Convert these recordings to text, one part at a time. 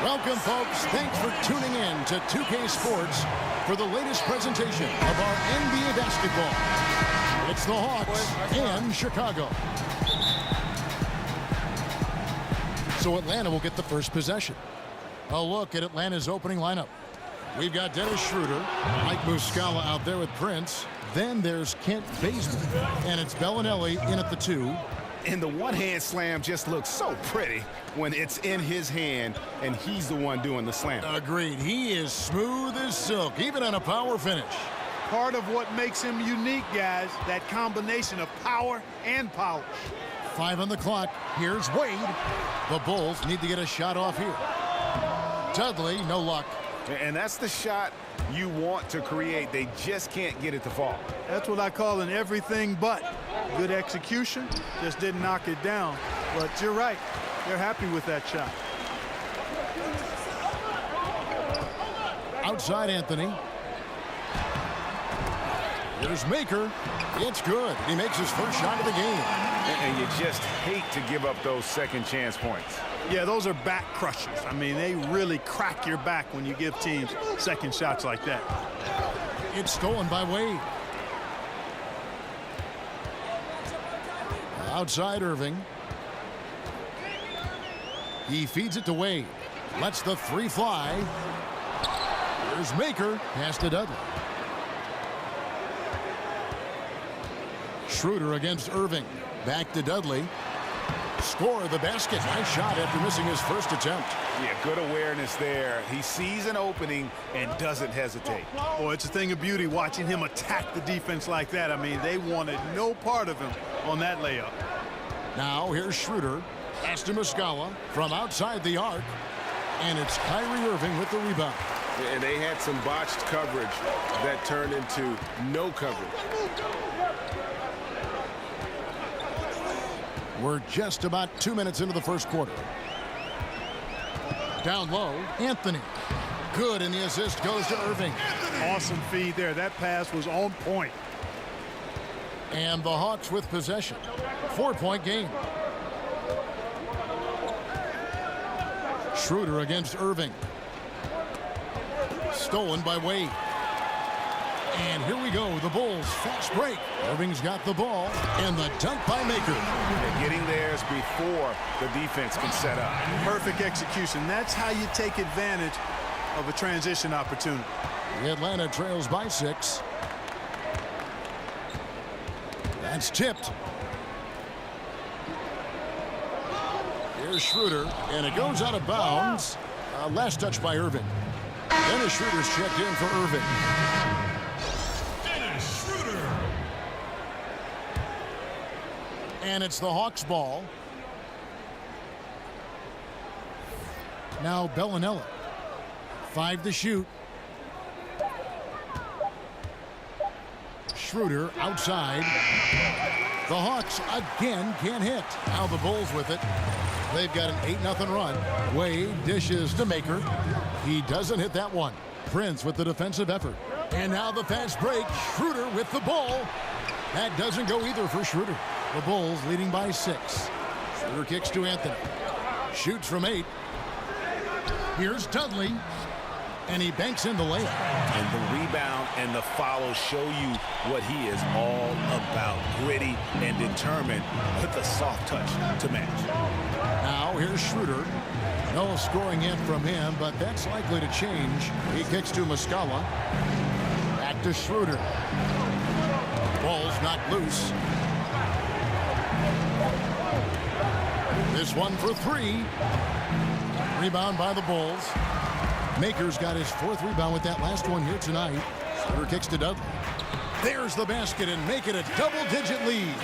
Welcome, folks. Thanks for tuning in to 2K Sports for the latest presentation of our NBA basketball. It's the Hawks and Chicago. So Atlanta will get the first possession. A look at Atlanta's opening lineup. We've got Dennis Schroeder, Mike Muscala out there with Prince. Then there's Kent Bazemore, and it's Bellinelli in at the 2. And the one-hand slam just looks so pretty when it's in his hand and he's the one doing the slam. Agreed. He is smooth as silk, even on a power finish. Part of what makes him unique, guys, that combination of power and polish. 5 on the clock. Here's Wade. The Bulls need to get a shot off here. Dudley, no luck. And that's the shot you want to create. They just can't get it to fall. That's what I call an everything but. Good execution, just didn't knock it down. But you're right, they're happy with that shot. Outside Anthony. Here's Maker. It's good. He makes his first shot of the game. And you just hate to give up those second chance points. Yeah, those are back crushers. I mean, they really crack your back when you give teams second shots like that. It's stolen by Wade. Outside Irving. He feeds it to Wade. Lets the 3 fly. Here's Maker. Pass to Dudley. Schroeder against Irving. Back to Dudley. Score the basket. Nice shot after missing his first attempt. Yeah, good awareness there. He sees an opening and doesn't hesitate. Oh, it's a thing of beauty watching him attack the defense like that. I mean, they wanted no part of him on that layup. Now here's Schroeder. Pass to Muscala from outside the arc. And it's Kyrie Irving with the rebound. And they had some botched coverage that turned into no coverage. We're just about 2 minutes into the first quarter. Down low, Anthony. Good, and the assist goes to Irving. Awesome feed there. That pass was on point. And the Hawks with possession. 4-point game. Schroeder against Irving. Stolen by Wade. And here we go, the Bulls fast break. Irving's got the ball, and the dunk by Maker. And getting theirs before the defense can set up. Perfect execution. That's how you take advantage of a transition opportunity. Atlanta trails by 6. That's tipped. Here's Schroeder, and it goes out of bounds. Last touch by Irving. Dennis Schroeder's checked in for Irving. And it's the Hawks' ball. Now Bellinelli. 5 to shoot. Schroeder outside. The Hawks again can't hit. Now the Bulls with it. They've got an 8-0 run. Wade dishes to Maker. He doesn't hit that one. Prince with the defensive effort. And now the fast break. Schroeder with the ball. That doesn't go either for Schroeder. The Bulls leading by 6. Schroeder kicks to Anthony. Shoots from 8. Here's Dudley. And he banks in the layup. And the rebound and the follow show you what he is all about. Gritty and determined with the soft touch to match. Now here's Schroeder. No scoring in from him, but that's likely to change. He kicks to Muscala. Back to Schroeder. Ball's knocked loose. This one for 3. Rebound by the Bulls. Maker's got his 4th rebound with that last one here tonight. Schroeder kicks to Dudley. There's the basket and make it a double-digit lead.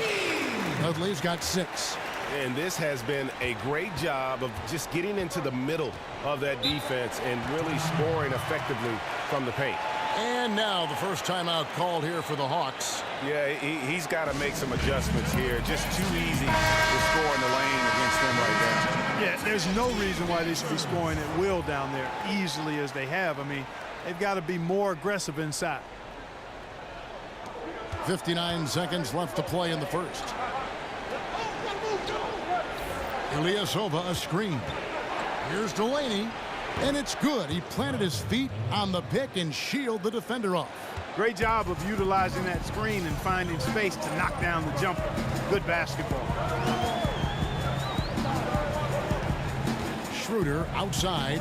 Dudley's got 6. And this has been a great job of just getting into the middle of that defense and really scoring effectively from the paint. And now the first timeout called here for the Hawks. Yeah, he's got to make some adjustments here. Just too easy to score in the lane against them right now. Yeah, there's no reason why they should be scoring at will down there easily as they have. I mean, they've got to be more aggressive inside. 59 seconds left to play in the first. Ilyasova a screen. Here's Delaney, and it's good. He planted his feet on the pick and shielded the defender off. Great job of utilizing that screen and finding space to knock down the jumper. Good basketball. Schroeder outside.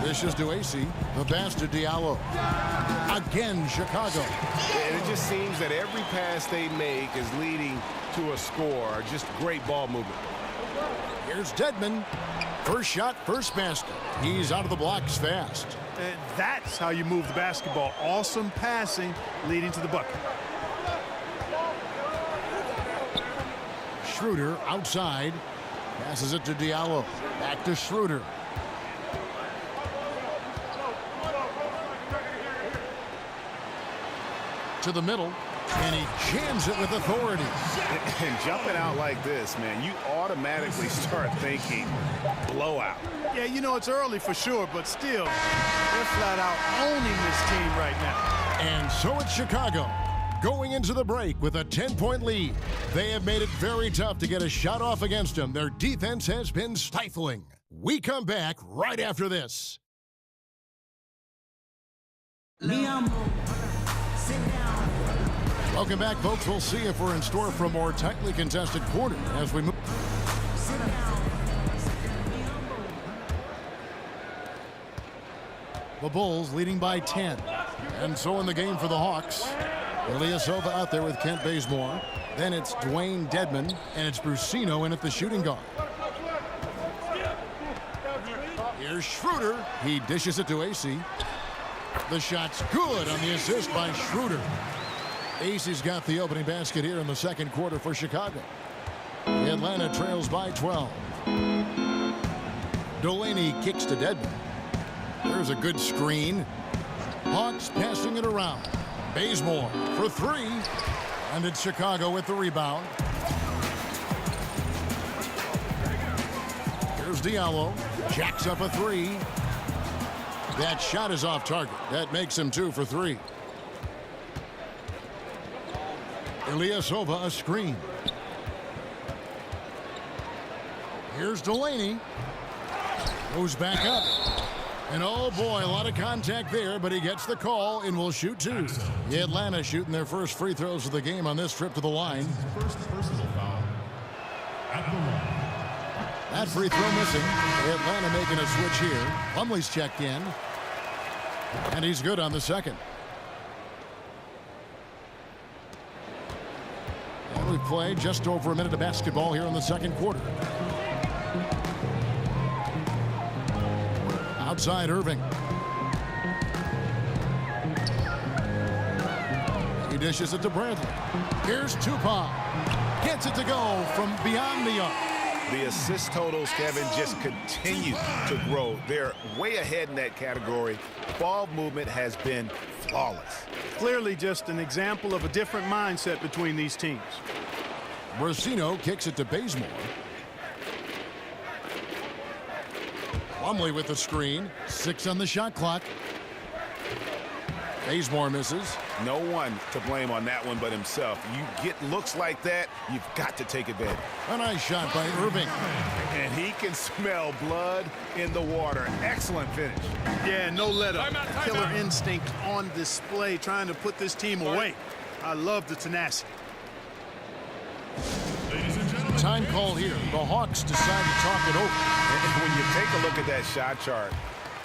This is to AC. The pass to Diallo. Again, Chicago. And it just seems that every pass they make is leading to a score. Just great ball movement. Here's Dedmon. First shot, first basket. He's out of the blocks fast. And that's how you move the basketball. Awesome passing leading to the bucket. Schroeder outside. Passes it to Diallo. Back to Schroeder. To the middle, and he jams it with authority. And jumping out like this, man, you automatically start thinking blowout. Yeah, you know, it's early for sure, but still, they're flat out owning this team right now. And so it's Chicago going into the break with a 10-point lead. They have made it very tough to get a shot off against them. Their defense has been stifling. We come back right after this. Welcome back, folks. We'll see if we're in store for a more tightly contested quarter as we move. The Bulls leading by 10. And so in the game for the Hawks, Ilyasova out there with Kent Bazemore. Then it's Dwayne Dedmon, and it's Brusino in at the shooting guard. Here's Schroeder. He dishes it to AC. The shot's good on the assist by Schroeder. AC's got the opening basket here in the second quarter for Chicago. Atlanta trails by 12. Delaney kicks to Dedmon. There's a good screen. Hawks passing it around. Bazemore for three. And it's Chicago with the rebound. Here's Diallo. Jacks up a three. That shot is off target. That makes him 2 for 3. Ilyasova a screen. Here's Delaney. Goes back up. And oh boy, a lot of contact there, but he gets the call and will shoot 2. The Atlanta shooting their first free throws of the game on this trip to the line. First personal foul at the line. That free throw missing. Atlanta making a switch here. Plumlee's checked in. And he's good on the second. And we've played just over a minute of basketball here in the second quarter. Outside Irving. He dishes it to Bradley. Here's Tupac. Gets it to go from beyond the arc. The assist totals, Kevin, just continue to grow. They're way ahead in that category. Ball movement has been flawless. Clearly just an example of a different mindset between these teams. Brusino kicks it to Bazemore. Plumlee with the screen. 6 on the shot clock. Bazemore misses. No one to blame on that one but himself. You get looks like that, you've got to take advantage. A nice shot by Irving. And he can smell blood in the water. Excellent finish. Yeah, no let up. Killer instinct on display, trying to put this team away. I love the tenacity. Time call here. The Hawks decide to talk it over. And when you take a look at that shot chart,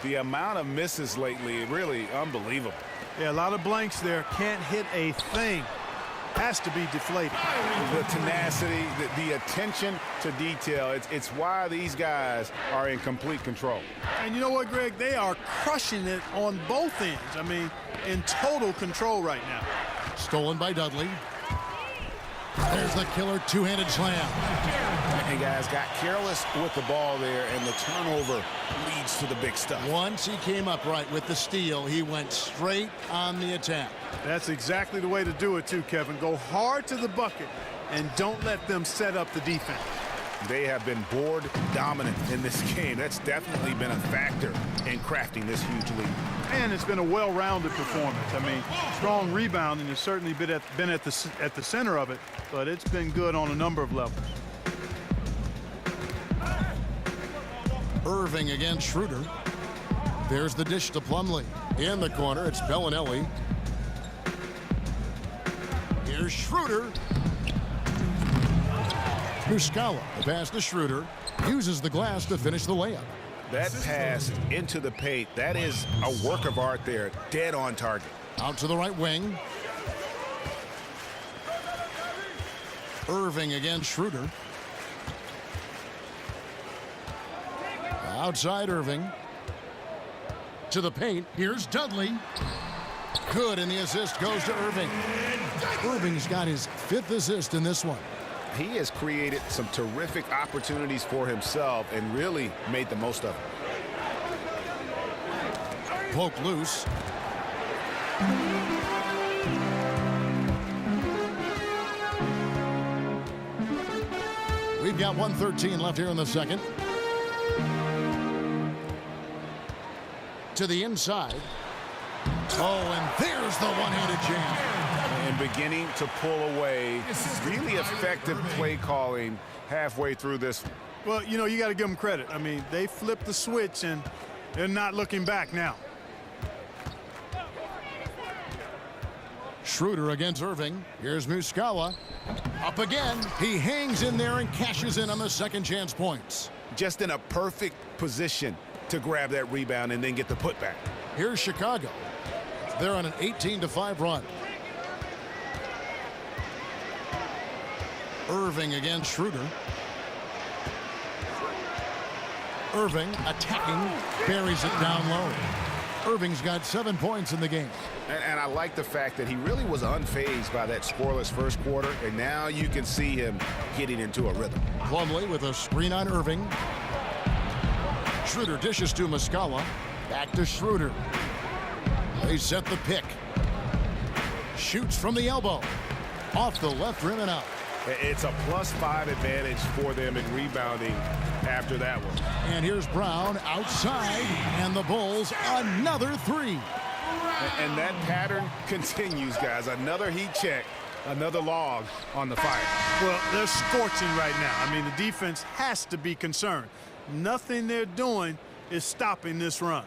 the amount of misses lately, really unbelievable. Yeah, a lot of blanks there. Can't hit a thing. Has to be deflated. The tenacity, the attention to detail, it's why these guys are in complete control. And you know what, Greg? They are crushing it on both ends. I mean, in total control right now. Stolen by Dudley. There's the killer two-handed slam. And guys got careless with the ball there, and the turnover leads to the big stuff. Once he came up right with the steal, he went straight on the attack. That's exactly the way to do it too, Kevin. Go hard to the bucket and don't let them set up the defense. They have been board dominant in this game. That's definitely been a factor in crafting this huge lead. And it's been a well-rounded performance. I mean, strong rebounding has certainly been at the center of it, but it's been good on a number of levels. Irving against Schroeder. There's the dish to Plumlee. In the corner, it's Bellinelli. Here's Schroeder. Muscala, the pass to Schroeder, uses the glass to finish the layup. That pass into the paint, that is a work of art there, dead on target. Out to the right wing. Irving against Schroeder. Outside Irving. To the paint. Here's Dudley. Good, and the assist goes to Irving. Irving's got his 5th assist in this one. He has created some terrific opportunities for himself and really made the most of it. Poke loose. We've got 1:13 left here in the second. To the inside. Oh, and there's the one-handed jam. And beginning to pull away. Really effective play calling halfway through this. Well, you know, you got to give them credit. I mean, they flipped the switch, and they're not looking back now. Schroeder against Irving. Here's Muscala. Up again. He hangs in there and cashes in on the second chance points. Just in a perfect position to grab that rebound and then get the putback. Here's Chicago. They're on an 18-5 run. Irving against Schroeder. Irving attacking, buries it down low. Irving's got 7 points in the game. And I like the fact that he really was unfazed by that scoreless first quarter, and now you can see him getting into a rhythm. Plumlee with a screen on Irving. Schroeder dishes to Muscala. Back to Schroeder. They set the pick. Shoots from the elbow. Off the left rim and out. It's a +5 advantage for them in rebounding after that one. And here's Brown outside, and the Bulls another 3. And that pattern continues, guys. Another heat check, another log on the fire. Well, they're scorching right now. I mean, the defense has to be concerned. Nothing they're doing is stopping this run.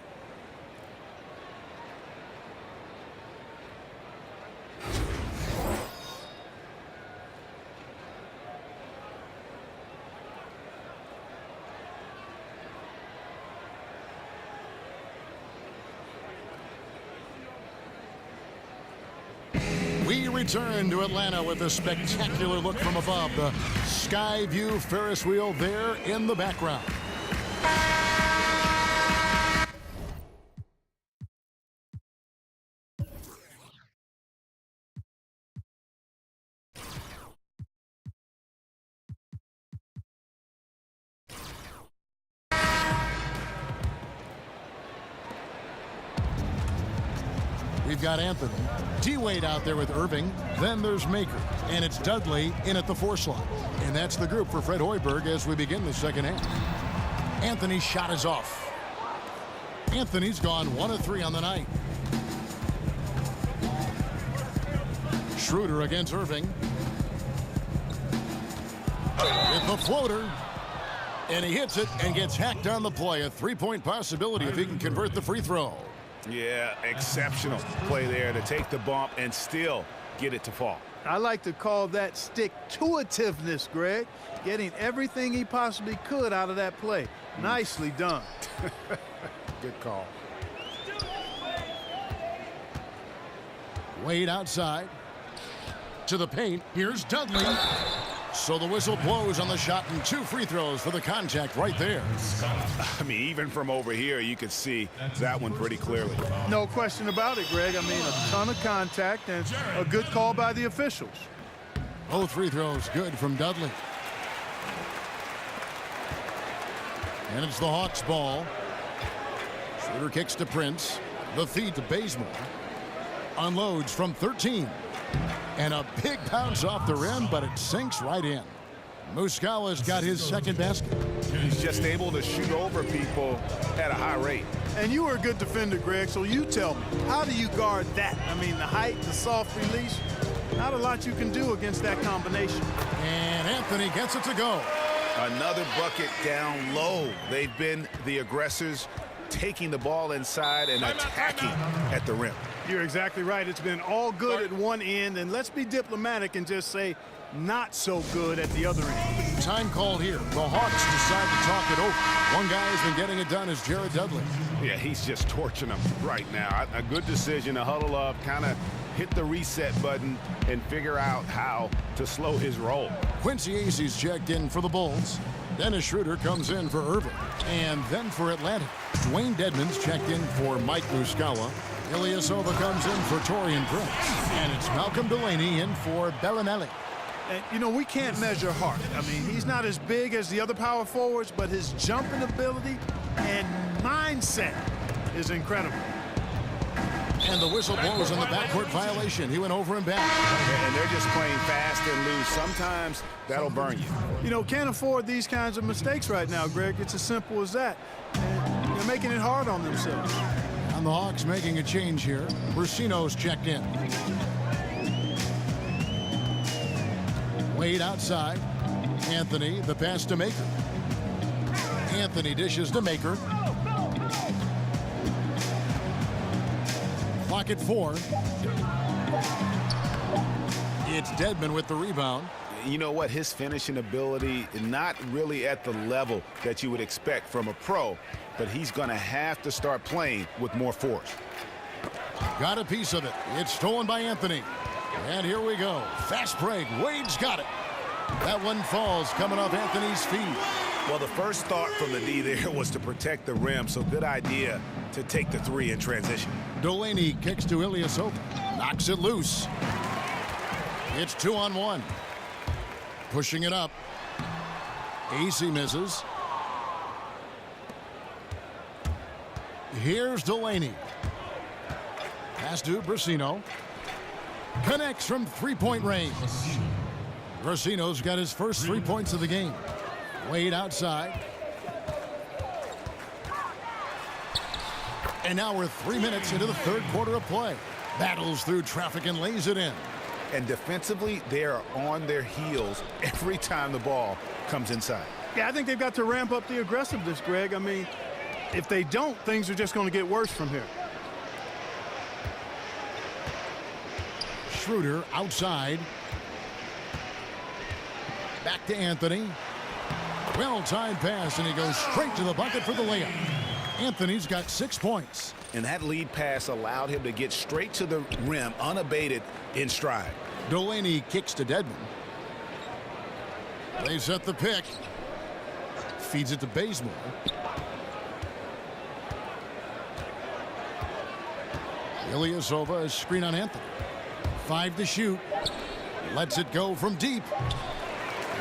We return to Atlanta with a spectacular look from above. The Sky View Ferris wheel there in the background. We've got Anthony. T-Wade out there with Irving. Then there's Maker. And it's Dudley in at the 4 slot. And that's the group for Fred Hoiberg as we begin the second half. Anthony's shot is off. Anthony's gone 1 of 3 on the night. Schroeder against Irving. With the floater. And he hits it and gets hacked on the play. A 3-point possibility if he can convert the free throw. Yeah, exceptional play there to take the bump and still get it to fall. I like to call that stick-to-itiveness, Greg. Getting everything he possibly could out of that play. Nicely done. Good call. Wade outside. To the paint. Here's Dudley. So the whistle blows on the shot and 2 free throws for the contact right there. I mean, even from over here, you could see that one pretty clearly. No question about it, Greg. I mean, a ton of contact and a good call by the officials. Both free throws good from Dudley. And it's the Hawks ball. Schroeder kicks to Prince. The feed to Bazemore. Unloads from 13. And a big bounce off the rim, but it sinks right in. Muscala's got his second basket. He's just able to shoot over people at a high rate. And you were a good defender, Greg, so you tell me, how do you guard that? I mean, the height, the soft release, not a lot you can do against that combination. And Anthony gets it to go. Another bucket down low. They've been the aggressors, taking the ball inside and attacking at the rim. You're exactly right. It's been all good at one end, and let's be diplomatic and just say not so good at the other end. Time called here. The Hawks decide to talk it over. One guy has been getting it done is Jared Dudley. Yeah, he's just torching them right now. A good decision to huddle up, kind of hit the reset button and figure out how to slow his roll. Quincy Acy's checked in for the Bulls. Dennis Schroeder comes in for Irving. And then for Atlanta, Dwayne Dedmon's checked in for Mike Muscala. Ilyasova comes in for Torian Prince. And it's Malcolm Delaney in for Bellinelli. And, you know, we can't measure Hart. I mean, he's not as big as the other power forwards, but his jumping ability and mindset is incredible. And the whistle blows on the backcourt violation. He went over and back. And they're just playing fast and loose. Sometimes that'll burn you. You know, can't afford these kinds of mistakes right now, Greg. It's as simple as that. And they're making it hard on themselves. And the Hawks making a change here. Brusino's checked in. Wade outside. Anthony, the pass to Maker. Anthony dishes to Maker. Clock at 4. It's Dedmon with the rebound. You know what? His finishing ability is not really at the level that you would expect from a pro, but he's going to have to start playing with more force. Got a piece of it. It's stolen by Anthony. And here we go. Fast break. Wade's got it. That one falls coming off Anthony's feet. Well, the first thought from the D there was to protect the rim, so good idea to take the three in transition. Delaney kicks to Ilyasova. Knocks it loose. It's 2-on-1. Pushing it up. Acy misses. Here's Delaney. Pass to Brusino. Connects from three-point range. Brusino's got his first 3 points of the game. Wade outside. And now we're 3 minutes into the third quarter of play. Battles through traffic and lays it in. And defensively, they are on their heels every time the ball comes inside. Yeah, I think they've got to ramp up the aggressiveness, Greg. I mean, if they don't, things are just going to get worse from here. Schroeder outside. Back to Anthony. Well-timed pass, and he goes straight to the bucket for the layup. Anthony's got 6 points. And that lead pass allowed him to get straight to the rim, unabated in stride. Delaney kicks to Dedmon. They set the pick. Feeds it to Bazemore. Ilyasova is screen on Anthony. 5 to shoot. Lets it go from deep.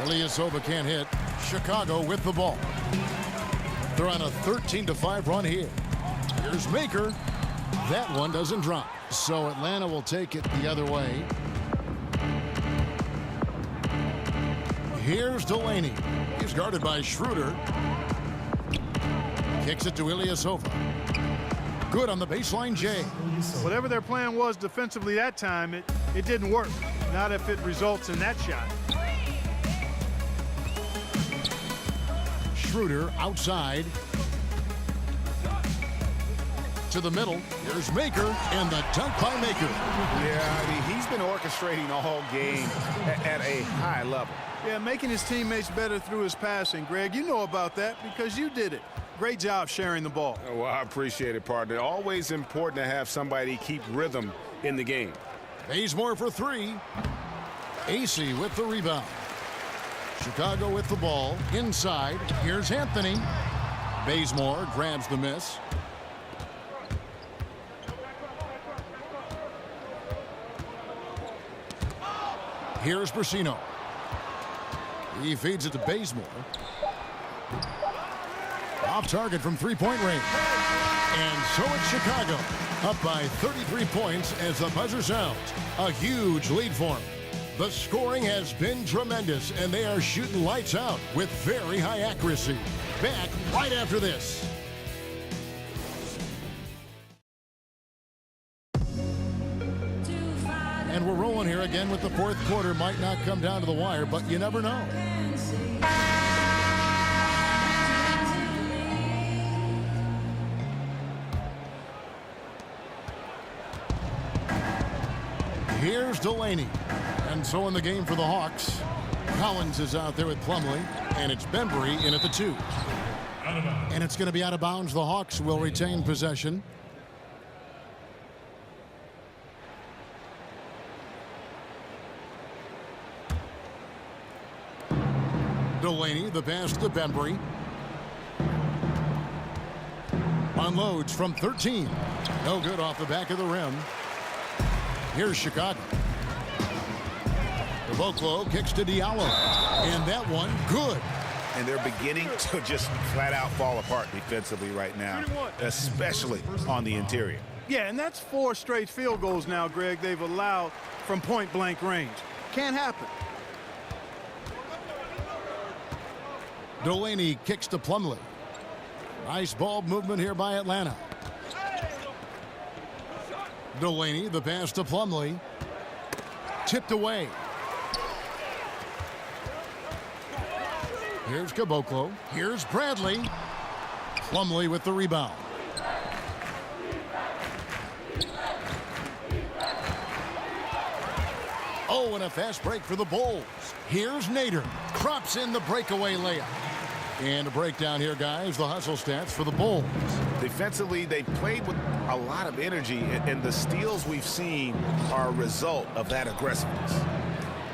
Ilyasova can't hit. Chicago with the ball. They're on a 13-5 run here. Here's Maker. That one doesn't drop. So Atlanta will take it the other way. Here's Delaney. He's guarded by Schroeder. Kicks it to Ilyasova. Good on the baseline, Jay. Whatever their plan was defensively that time, it didn't work. Not if it results in that shot. Schroeder outside. To the middle. Here's Maker, and the dunk by Maker. Yeah, I mean, he's been orchestrating all game at a high level. Yeah, making his teammates better through his passing. Greg, you know about that because you did it. Great job sharing the ball. Well, I appreciate it, partner. Always important to have somebody keep rhythm in the game. Bazemore for 3. Acy with the rebound. Chicago with the ball. Inside. Here's Anthony. Bazemore grabs the miss. Here's Brusino. He feeds it to Bazemore. Off target from three-point range. And so it's Chicago. Up by 33 points as the buzzer sounds. A huge lead for him. The scoring has been tremendous, and they are shooting lights out with very high accuracy. Back right after this. And we're rolling here again with the fourth quarter. Might not come down to the wire, but you never know. Here's Delaney. And so in the game for the Hawks, Collins is out there with Plumlee, and it's Bembry in at the 2. And it's going to be out of bounds. The Hawks will retain possession. Delaney, the pass to Bembry. Unloads from 13. No good off the back of the rim. Here's Chicago. Caboclo kicks to Diallo. And that one, good. And they're beginning to just flat out fall apart defensively right now, especially on the interior. Yeah, and that's 4 straight field goals now, Greg, they've allowed from point-blank range. Can't happen. Delaney kicks to Plumlee. Nice ball movement here by Atlanta. Delaney, the pass to Plumlee. Tipped away. Here's Caboclo. Here's Bradley. Plumlee with the rebound. Oh, and a fast break for the Bulls. Here's Nader. Drops in the breakaway layup. And a breakdown here, guys. The hustle stats for the Bulls. Defensively, they played with a lot of energy, and the steals we've seen are a result of that aggressiveness.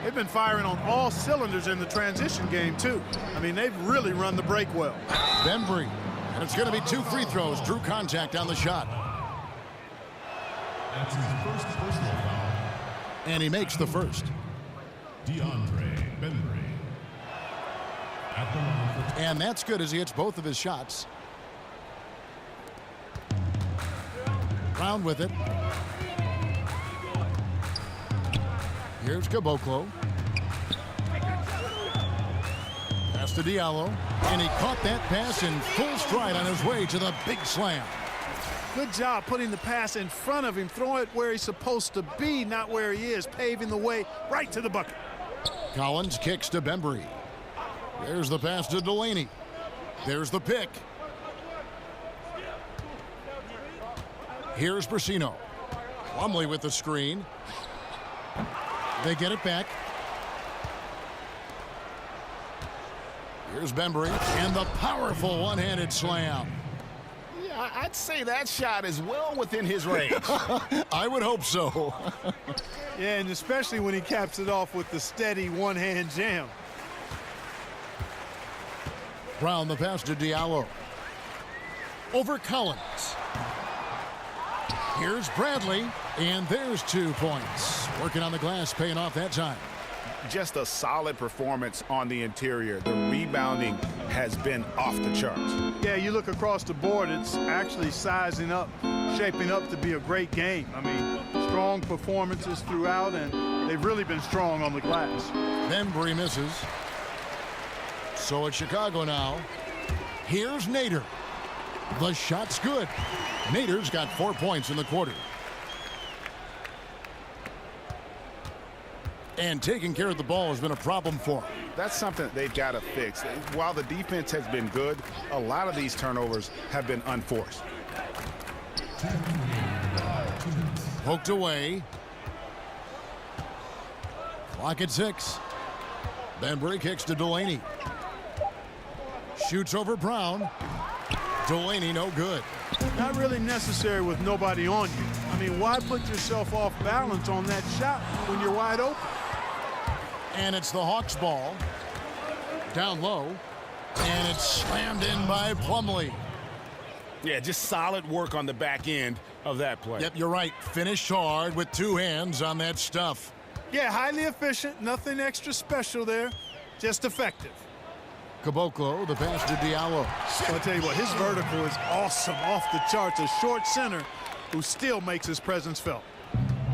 They've been firing on all cylinders in the transition game, too. I mean, they've really run the break well. Bembry. And it's going to be 2 free throws. Drew contact on the shot. That's his first personal foul. And he makes the first. DeAndre Bembry. At the line for And that's good as he hits both of his shots. Brown with it. Here's Caboclo. Pass to Diallo. And he caught that pass in full stride on his way to the big slam. Good job putting the pass in front of him, throwing it where he's supposed to be, not where he is, paving the way right to the bucket. Collins kicks to Bembry. There's the pass to Delaney. There's the pick. Here's Brasino. Plumlee with the screen. They get it back. Here's Bembry. And the powerful one-handed slam. Yeah, I'd say that shot is well within his range. I would hope so. Yeah, and especially when he caps it off with the steady one-hand jam. Brown, the pass to Diallo. Over Collins. Here's Bradley, and there's 2 points. Working on the glass, paying off that time. Just a solid performance on the interior. The rebounding has been off the charts. Yeah, you look across the board, it's actually sizing up, shaping up to be a great game. I mean, strong performances throughout, and they've really been strong on the glass. Bembry misses. So it's Chicago now. Here's Nader. The shot's good. Nader's got 4 points in the quarter. And taking care of the ball has been a problem for him. That's something that they've got to fix. While the defense has been good, a lot of these turnovers have been unforced. Poked away. Clock at 6. Bembry kicks to Delaney. Shoots over Brown. Delaney no good. Not really necessary with nobody on you. I mean, why put yourself off balance on that shot when you're wide open? And it's the Hawks ball. Down low. And it's slammed in by Plumlee. Yeah, just solid work on the back end of that play. Yep, you're right. Finished hard with 2 hands on that stuff. Yeah, highly efficient. Nothing extra special there. Just effective. Caboclo, the pass to Diallo. I'll tell you what, his vertical is awesome, off the charts. A short center who still makes his presence felt.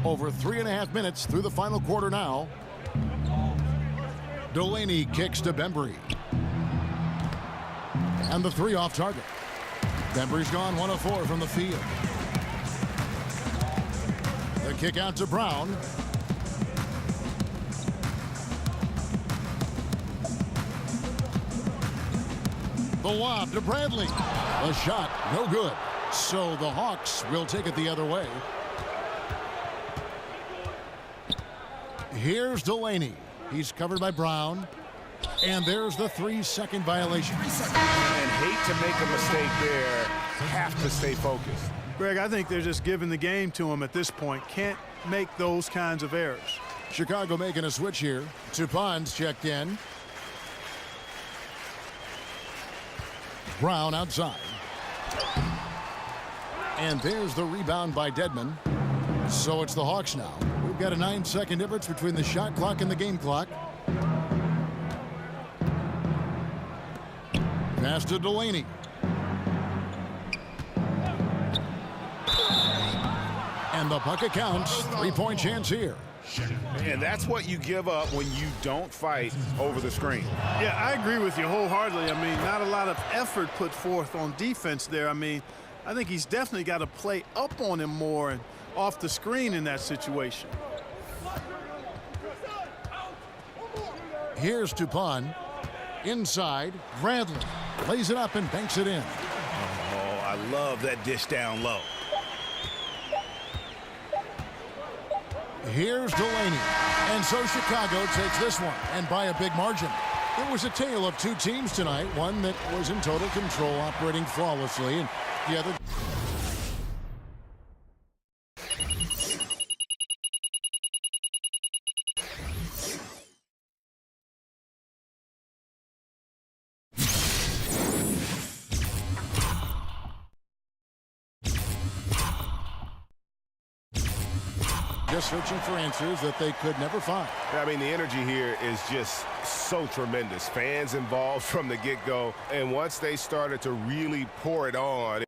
Over 3.5 minutes through the final quarter now. Delaney kicks to Bembry. And the three off target. Bembry's gone 1 of 4 from the field. The kick out to Brown. The lob to Bradley. A shot, no good. So the Hawks will take it the other way. Here's Delaney. He's covered by Brown. And there's the 3-second violation. And hate to make a mistake there. Have to stay focused. Greg, I think they're just giving the game to him at this point. Can't make those kinds of errors. Chicago making a switch here. Tupon's checked in. Brown outside. And there's the rebound by Dedmon. So it's the Hawks now. We've got a 9-second difference between the shot clock and the game clock. Pass to Delaney. And the bucket counts. 3-point chance here. And that's what you give up when you don't fight over the screen. Yeah, I agree with you wholeheartedly. I mean, not a lot of effort put forth on defense there. I mean, I think he's definitely got to play up on him more and off the screen in that situation. Here's Tupon. Inside, Bradley lays it up and banks it in. Oh, I love that dish down low. Here's Delaney. And so Chicago takes this one, and by a big margin. It was a tale of two teams tonight, one that was in total control, operating flawlessly, and the other... just searching for answers that they could never find. I mean, the energy here is just so tremendous. Fans involved from the get-go, and once they started to really pour it on,